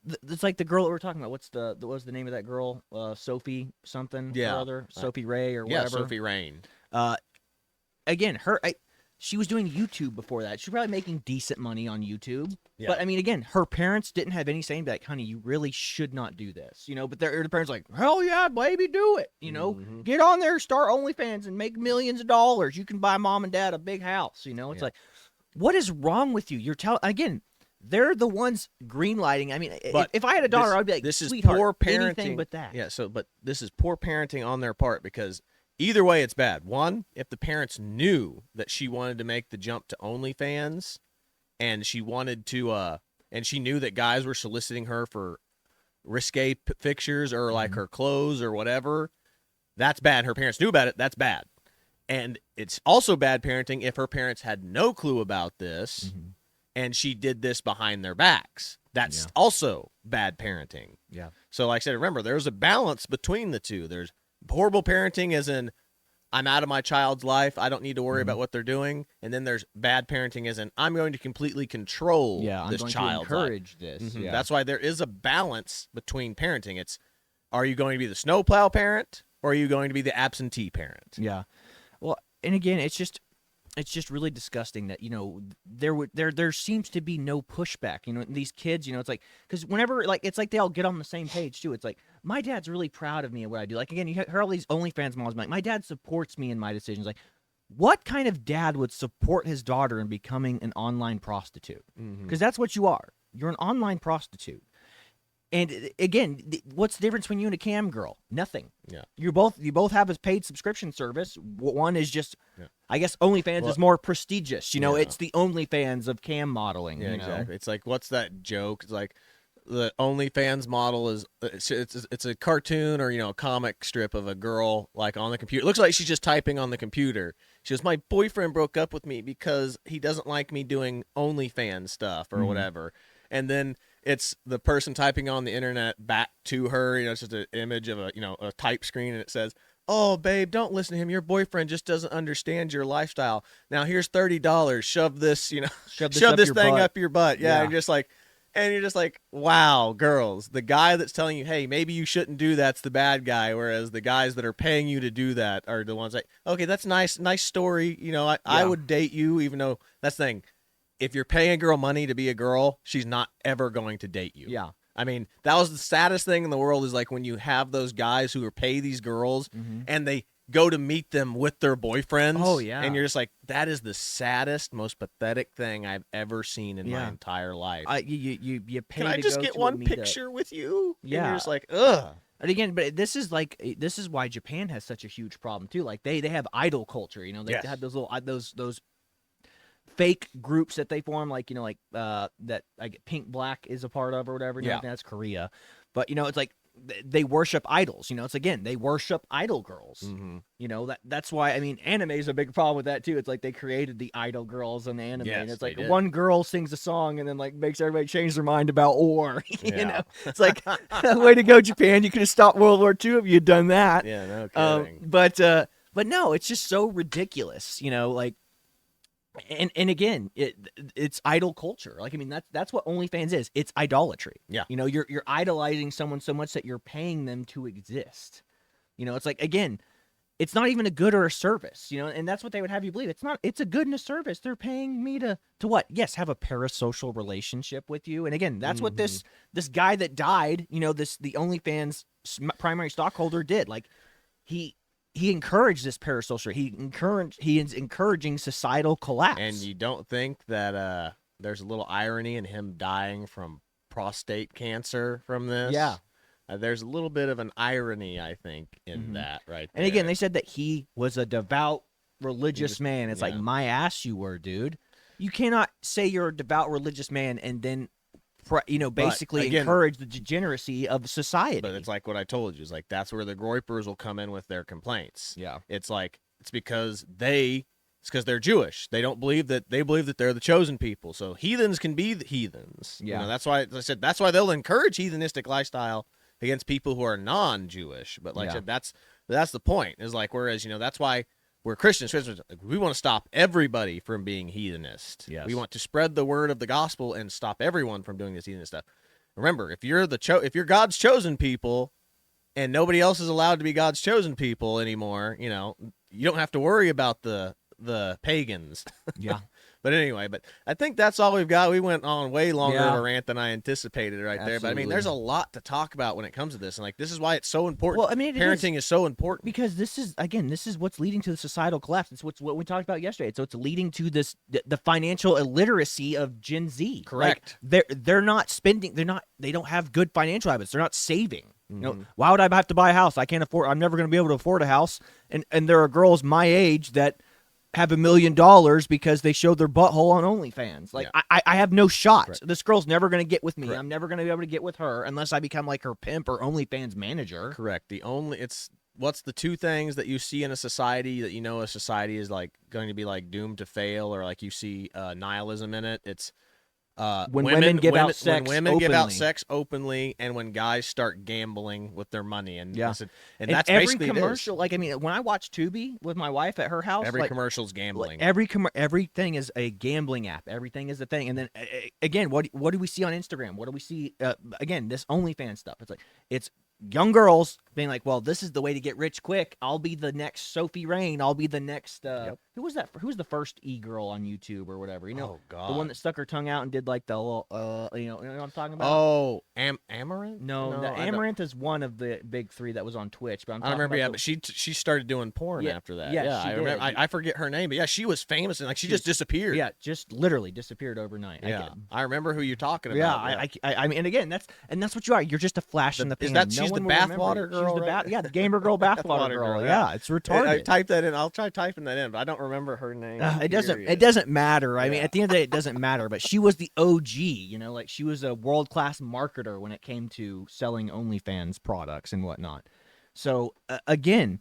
the girl that we're talking about. What was the name of that girl? Sophie something or other. Sophie Ray or whatever. Yeah, Sophie Rain. Again, she was doing YouTube before that. She's probably making decent money on YouTube. Yeah. But I mean, again, her parents didn't have any saying like, honey, you really should not do this. But the parents are like, hell yeah, baby, do it. Get on there, start OnlyFans and make millions of dollars. You can buy mom and dad a big house. It's like, what is wrong with you? You're again, they're the ones greenlighting. I mean, if I had a daughter, I'd be like, this is sweetheart, poor parenting. anything but that. Yeah. But this is poor parenting on their part because either way, it's bad. One, if the parents knew that she wanted to make the jump to OnlyFans, and she wanted to, and she knew that guys were soliciting her for risque pictures or like her clothes or whatever, that's bad. Her parents knew about it. That's bad. And it's also bad parenting if her parents had no clue about this, and she did this behind their backs. That's also bad parenting. Yeah. So, like I said, remember, there's a balance between the two. There's horrible parenting as in, I'm out of my child's life. I don't need to worry about what they're doing. And then there's bad parenting as in, I'm going to completely control this child. To encourage this. Yeah. That's why there is a balance between parenting. It's, are you going to be the snowplow parent or are you going to be the absentee parent? Yeah. Well, and again, it's just really disgusting that there seems to be no pushback. These kids, it's like, because whenever it's like they all get on the same page too. It's like, my dad's really proud of me and what I do. Like, again, you hear all these OnlyFans moms like, my dad supports me in my decisions. Like, what kind of dad would support his daughter in becoming an online prostitute? Because that's what you are. You're an online prostitute. And again, what's the difference between you and a cam girl? Nothing. Yeah. You both have a paid subscription service. One is just, I guess OnlyFans is more prestigious. It's the OnlyFans of cam modeling. Yeah, exactly. It's like, what's that joke? It's like the OnlyFans model is it's a cartoon or a comic strip of a girl like on the computer. It looks like she's just typing on the computer. She goes, my boyfriend broke up with me because he doesn't like me doing OnlyFans stuff or whatever. And then it's the person typing on the internet back to her. It's just an image of a type screen, and it says, "Oh, babe, don't listen to him. Your boyfriend just doesn't understand your lifestyle. Now here's $30. Shove this, shove this thing up your butt." Yeah, and you're just like, wow, girls. The guy that's telling you, hey, maybe you shouldn't do that's the bad guy, whereas the guys that are paying you to do that are the ones like, okay, that's nice story. I would date you, even though that's the thing. If you're paying a girl money to be a girl, she's not ever going to date you. Yeah. I mean, that was the saddest thing in the world is like when you have those guys who are pay these girls and they go to meet them with their boyfriends. Oh, yeah. And you're just like, that is the saddest, most pathetic thing I've ever seen in my entire life. You pay Can I to just go get to one a meetup. picture with you? Yeah. And you're just like, ugh. And again, but this is why Japan has such a huge problem too. Like they have idol culture, they have those little those fake groups that they form, like that Pink Black is a part of or whatever. That's Korea, but it's like they worship idols. It's again they worship idol girls. That's why anime is a big problem with that too. It's like they created the idol girls in the anime, and it's like one girl sings a song and then makes everybody change their mind about war. It's like way to go, Japan. You could have stopped World War II if you'd done that. Yeah, no kidding. But no, it's just so ridiculous. And again, it's idol culture. That's what OnlyFans is. It's idolatry. Yeah. You're idolizing someone so much that you're paying them to exist. It's like, again, it's not even a good or a service, and that's what they would have you believe. It's not. It's a good and a service. They're paying me to what? Yes, have a parasocial relationship with you. And again, that's what this guy that died, the OnlyFans primary stockholder did. Like he encouraged this parasocial. He is encouraging societal collapse. And you don't think that there's a little irony in him dying from prostate cancer from this? Yeah. There's a little bit of an irony, I think, in that right there. And again, they said that he was a devout religious man. It's like, my ass you were, dude. You cannot say you're a devout religious man and then basically again, encourage the degeneracy of society. But it's like what I told you. Is like that's where the Groypers will come in with their complaints. Yeah. It's like it's because they're Jewish. They believe that they're the chosen people. So heathens can be the heathens. Yeah. That's why as I said that's why they'll encourage heathenistic lifestyle against people who are non-Jewish. But like I said, that's the point. Is like whereas that's why we're Christians. We want to stop everybody from being heathenist. Yes. We want to spread the word of the gospel and stop everyone from doing this heathenist stuff. Remember, if you're God's chosen people, and nobody else is allowed to be God's chosen people anymore, you don't have to worry about the pagans. Yeah. But anyway, I think that's all we've got. We went on way longer of Yeah. a rant than I anticipated there. But I mean, Absolutely. there's a lot to talk about when it comes to this, and like this is why it's so important. Well, I mean, parenting is so important because this is what's leading to the societal collapse. It's what we talked about yesterday. So it's leading to the financial illiteracy of Gen Z. Correct. Like, they're not spending. They don't have good financial habits. They're not saving. Why would I have to buy a house? I can't afford. I'm never going to be able to afford a house. And there are girls my age that have $1 million because they showed their butthole on OnlyFans. Like, I have no shot. Correct. This girl's never going to get with me. Correct. I'm never going to be able to get with her unless I become like her pimp or OnlyFans manager. Correct. What's the two things that you see in a society that a society is like going to be like doomed to fail, or like you see nihilism in it? It's when women give out sex openly, and when guys start gambling with their money, and that's every basically commercial. Like, I mean, when I watch Tubi with my wife at her house, every commercial's gambling. Everything is a gambling app. Everything is a thing. And then again, what do we see on Instagram? What do we see? Again, this OnlyFans stuff. It's like it's young girls being like, well, this is the way to get rich quick. I'll be the next Sophie Rain. I'll be the next who was that? Who was the first e-girl on YouTube or whatever? Oh God, the one that stuck her tongue out and did like the little you know what I'm talking about? Oh, Amaranth? No, the Amaranth is one of the big three that was on Twitch. But I remember, but she started doing porn after that. Yeah, I remember. I forget her name, but yeah, she was famous and like she just disappeared. Yeah, just literally disappeared overnight. Yeah, I remember who you're talking about. Yeah, I mean, and again, that's what you are. You're just a flash in the pan. Is that she's the bathwater girl? She's the gamer girl, bathwater girl. Yeah, it's retarded. I typed that in. I'll try typing that in, but I don't remember her name. It doesn't matter. I mean, at the end of the day, it doesn't matter. But she was the OG. Like she was a world class marketer when it came to selling OnlyFans products and whatnot. So again,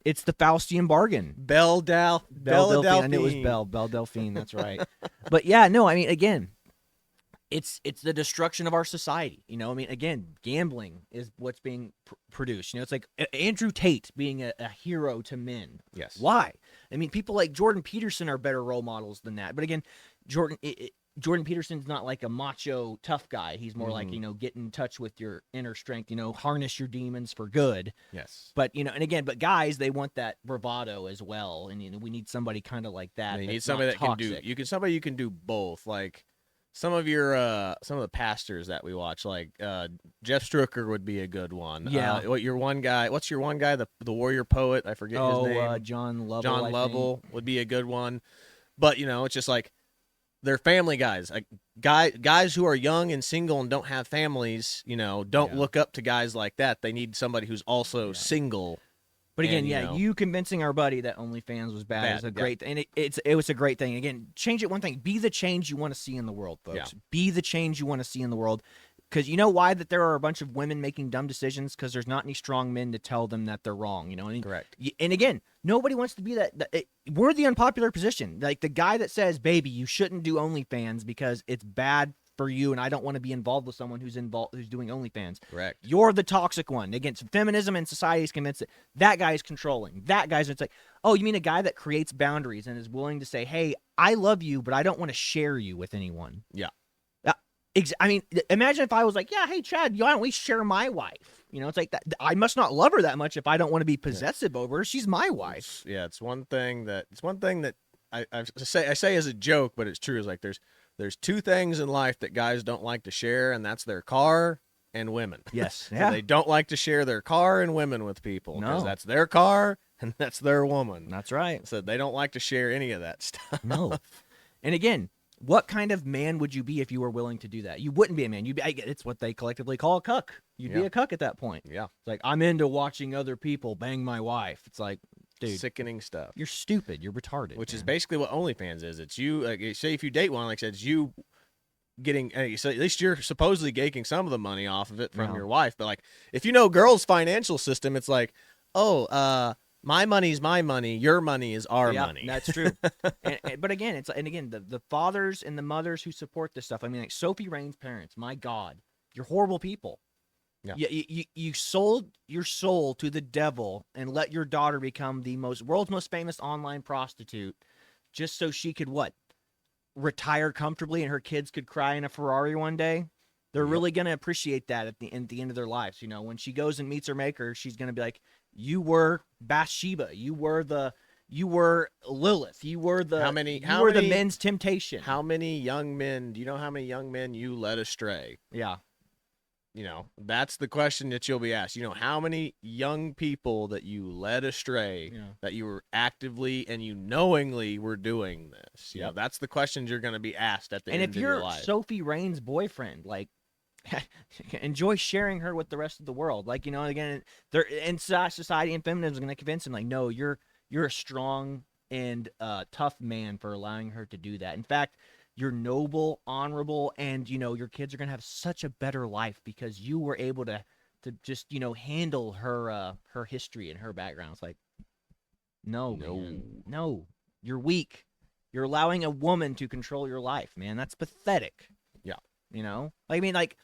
it's the Faustian bargain. Belle Delphine. I knew it was Belle Delphine. That's right. But yeah, no, I mean, again, it's the destruction of our society. I mean, again, gambling is what's being produced. It's like Andrew Tate being a hero to men. Yes. Why? I mean, people like Jordan Peterson are better role models than that. But again, Jordan Peterson's not like a macho tough guy. He's more like, get in touch with your inner strength, harness your demons for good. Yes. But, and again, guys, they want that bravado as well. And, we need somebody kind of like that. You need somebody that can do, you can do both. Like some of the pastors that we watch, like Jeff Strucker would be a good one. Yeah. What's your one guy, the warrior poet? I forget his name. John Lovell. John Lovell would be a good one. But, it's just like, they're family guys, like guys who are young and single and don't have families. Don't look up to guys like that. They need somebody who's also single. But again, you convincing our buddy that OnlyFans was bad is a great thing. And it was a great thing. Again, change it one thing. Be the change you want to see in the world, folks. Yeah. Be the change you want to see in the world. Because you know why that there are a bunch of women making dumb decisions? Because there's not any strong men to tell them that they're wrong. Correct. And again, nobody wants to be that. We're the unpopular position. Like the guy that says, "Baby, you shouldn't do OnlyFans because it's bad for you, and I don't want to be involved with someone who's doing OnlyFans." Correct. You're the toxic one. Against feminism and society is convinced that guy is controlling. That guy's it's like, oh, you mean a guy that creates boundaries and is willing to say, "Hey, I love you, but I don't want to share you with anyone." Yeah. I mean, imagine if I was like, yeah, hey, Chad, why don't we share my wife? It's like that. I must not love her that much if I don't want to be possessive over her. She's my wife. It's one thing that I say as a joke, but it's true. Is like there's two things in life that guys don't like to share, and that's their car and women. Yes. So they don't like to share their car and women with people because No. that's their car and that's their woman. That's right. So they don't like to share any of that stuff. No. And again, what kind of man would you be if you were willing to do that? You wouldn't be a man. It's what they collectively call a cuck. You'd be a cuck at that point. Yeah. It's like, I'm into watching other people bang my wife. It's like, dude, Sickening stuff. you're stupid. You're retarded. Which is man. basically what OnlyFans is. It's you, like, say if you date one, like I said, it's you getting, so at least you're supposedly gaking some of the money off of it from No. your wife. But like, if you know girls' financial system, it's like, oh, my money's my money, your money is our money. That's true. But again, the fathers and the mothers who support this stuff. I mean, like Sophie Rain's parents. My God, you're horrible people. Yeah. You sold your soul to the devil and let your daughter become the world's most famous online prostitute, just so she could retire comfortably and her kids could cry in a Ferrari one day. They're really going to appreciate that at the end of their lives. You know, when she goes and meets her maker, she's going to be like, you were Bathsheba. You were Lilith. You were the men's temptation. How many young men, do you know how many young men you led astray? Yeah. You know, that's the question that you'll be asked. You know, how many young people that you led astray, that you were actively and you knowingly were doing this? You know, that's the questions you're going to be asked at the end of your life. And if you're Sophie Rain's boyfriend, like, enjoy sharing her with the rest of the world. Like, you know, again, they're in society and feminism is going to convince him, like, no, you're a strong and tough man for allowing her to do that. In fact, you're noble, honorable, and, you know, your kids are going to have such a better life because you were able to just, you know, handle her history and her background. It's like, no, you're weak. You're allowing a woman to control your life, man. That's pathetic. Yeah. You know? Like, I mean, like,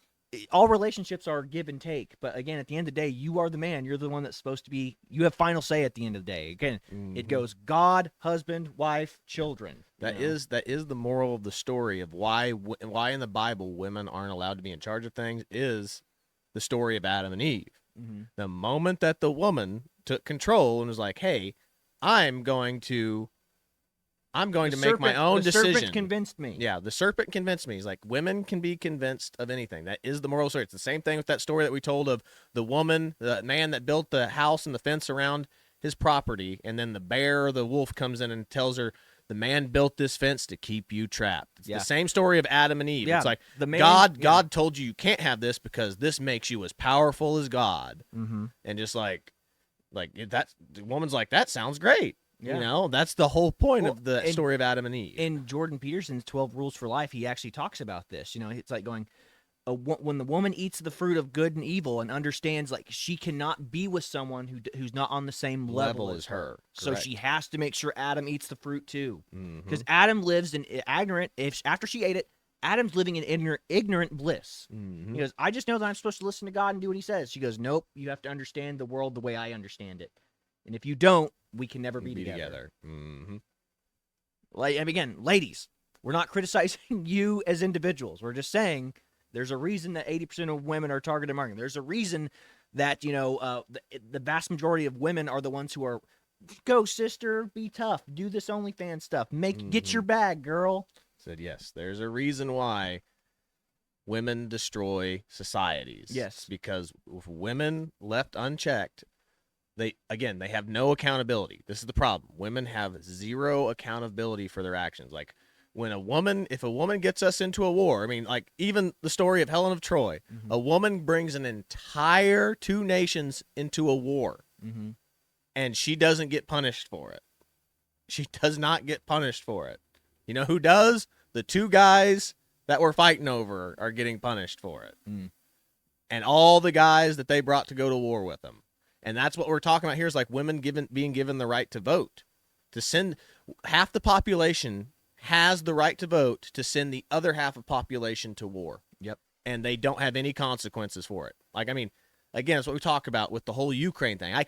all relationships are give and take, but again, at the end of the day, you are the man. You're the one that's supposed to be, you have final say at the end of the day. Again, it goes God, husband, wife, children. That is the moral of the story of why in the Bible women aren't allowed to be in charge of things, is the story of Adam and Eve. The moment that the woman took control and was like, hey, I'm going to make my own decision. The serpent convinced me. Yeah, the serpent convinced me. He's like, women can be convinced of anything. That is the moral story. It's the same thing with that story that we told of the man that built the house and the fence around his property, and then the bear or the wolf comes in and tells her, the man built this fence to keep you trapped. It's the same story of Adam and Eve. Yeah, it's like, the man, God told you can't have this because this makes you as powerful as God. And just like that, the woman's like, that sounds great. Yeah. You know, that's the whole point of the story of Adam and Eve. In Jordan Peterson's 12 Rules for Life, he actually talks about this. You know, it's like going, when the woman eats the fruit of good and evil and understands, like, she cannot be with someone who's not on the same level as her. So she has to make sure Adam eats the fruit too. Because Adam lives in ignorant, after she ate it, Adam's living in ignorant bliss. He goes, I just know that I'm supposed to listen to God and do what he says. She goes, nope, you have to understand the world the way I understand it. And if you don't, we can never be together. Like, and again, ladies, we're not criticizing you as individuals. We're just saying there's a reason that 80% of women are targeted marketing. There's a reason that, you know, the vast majority of women are the ones who are, go sister, be tough, do this OnlyFans stuff, get your bag, girl. Said yes. There's a reason why women destroy societies. Yes, because if women left unchecked, they have no accountability. This is the problem. Women have zero accountability for their actions. Like, if a woman gets us into a war, I mean, like, even the story of Helen of Troy, a woman brings an entire two nations into a war, and she doesn't get punished for it. She does not get punished for it. You know who does? The two guys that we're fighting over are getting punished for it. And all the guys that they brought to go to war with them. And that's what we're talking about here, is like women being given the right to vote. To send half the population has the right to vote to send the other half of population to war. Yep. And they don't have any consequences for it. Like, I mean, again, it's what we talk about with the whole Ukraine thing. I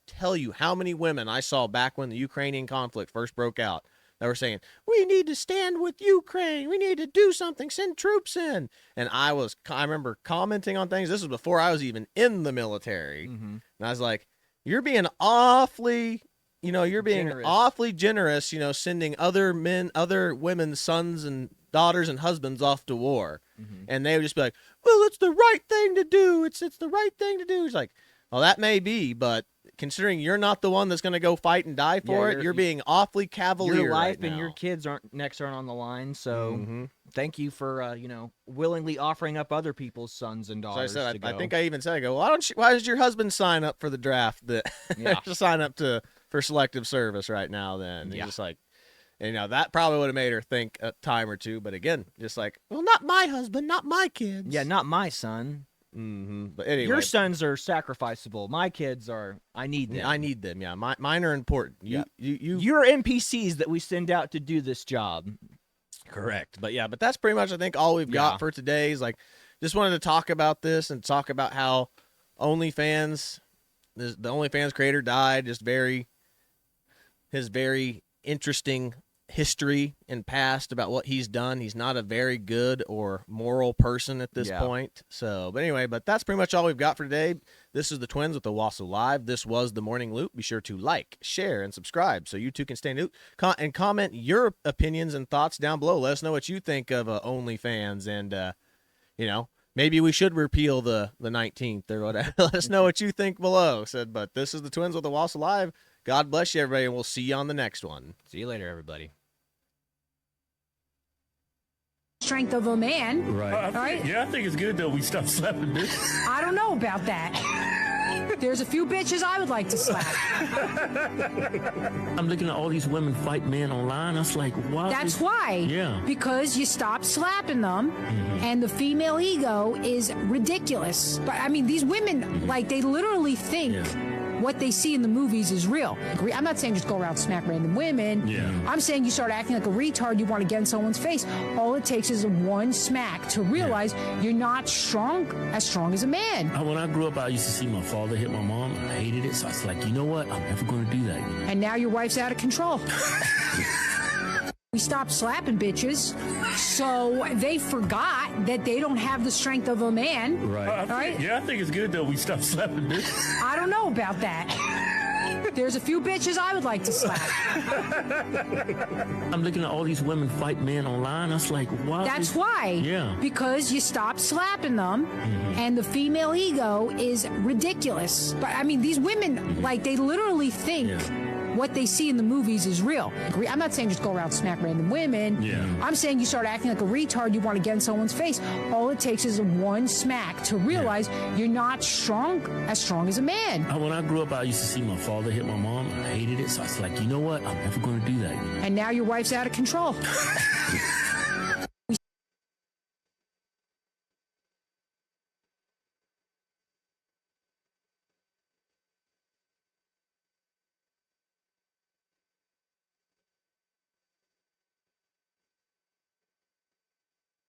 tell you how many women I saw back when the Ukrainian conflict first broke out that were saying, we need to stand with Ukraine. We need to do something. Send troops in. And I remember commenting on things. This was before I was even in the military. And I was like, you're being awfully generous, you know, sending other women's sons and daughters and husbands off to war. And they would just be like, well, it's the right thing to do. It's the right thing to do. It's like, well, that may be, but considering you're not the one that's going to go fight and die for it, you're being awfully cavalier. Your life right and your kids aren't on the line. So thank you for willingly offering up other people's sons and daughters. So I think I even said, well, why does your husband sign up for the draft? To sign up for selective service right now? Then he's just like, And, that probably would have made her think a time or two. But again, just like, well, not my husband, not my kids. Yeah, not my son. Mm-hmm. But anyway, your sons are sacrificable. My kids are. I need them. Yeah, I need them. Yeah, mine are important. You're NPCs that we send out to do this job. Correct. But that's pretty much I think all we've got for today. Is like, just wanted to talk about this and talk about how OnlyFans, the OnlyFans creator died. Just his very interesting history and past about what he's done. He's not a very good or moral person at this point. So, but anyway, that's pretty much all we've got for today. This is the Twins with Owasso Live. This was the Morning Loop. Be sure to like, share, and subscribe so you too can stay in the loop. And comment your opinions and thoughts down below. Let us know what you think of OnlyFans, and maybe we should repeal the 19th or whatever. Let us know what you think below. But this is the Twins with Owasso Live. God bless you, everybody, and we'll see you on the next one. See you later, everybody. Strength of a man. Right. Yeah, I think it's good that we stop slapping bitches. I don't know about that. There's a few bitches I would like to slap. I'm looking at all these women fight men online. I was like, why? That's why. Yeah. Because you stop slapping them, and the female ego is ridiculous. But I mean, these women, they literally think what they see in the movies is real. I'm not saying just go around smack random women. Yeah. I'm saying you start acting like a retard, you want to get in someone's face. All it takes is one smack to realize you're not as strong as a man. When I grew up, I used to see my father hit my mom, and I hated it. So I was like, you know what? I'm never going to do that again. And now your wife's out of control. We stopped slapping bitches, so they forgot that they don't have the strength of a man. Right. Yeah, I think it's good that we stop slapping bitches. I don't know about that. There's a few bitches I would like to slap. I'm looking at all these women fight men online. I was like, why? That's why. Yeah. Because you stop slapping them, and the female ego is ridiculous. But I mean, these women, they literally think what they see in the movies is real. I'm not saying just go around smack random women. Yeah. I'm saying you start acting like a retard, you want to get in someone's face. All it takes is one smack to realize you're not as strong as a man. When I grew up, I used to see my father hit my mom, and I hated it. So I was like, you know what? I'm never going to do that again. And now your wife's out of control.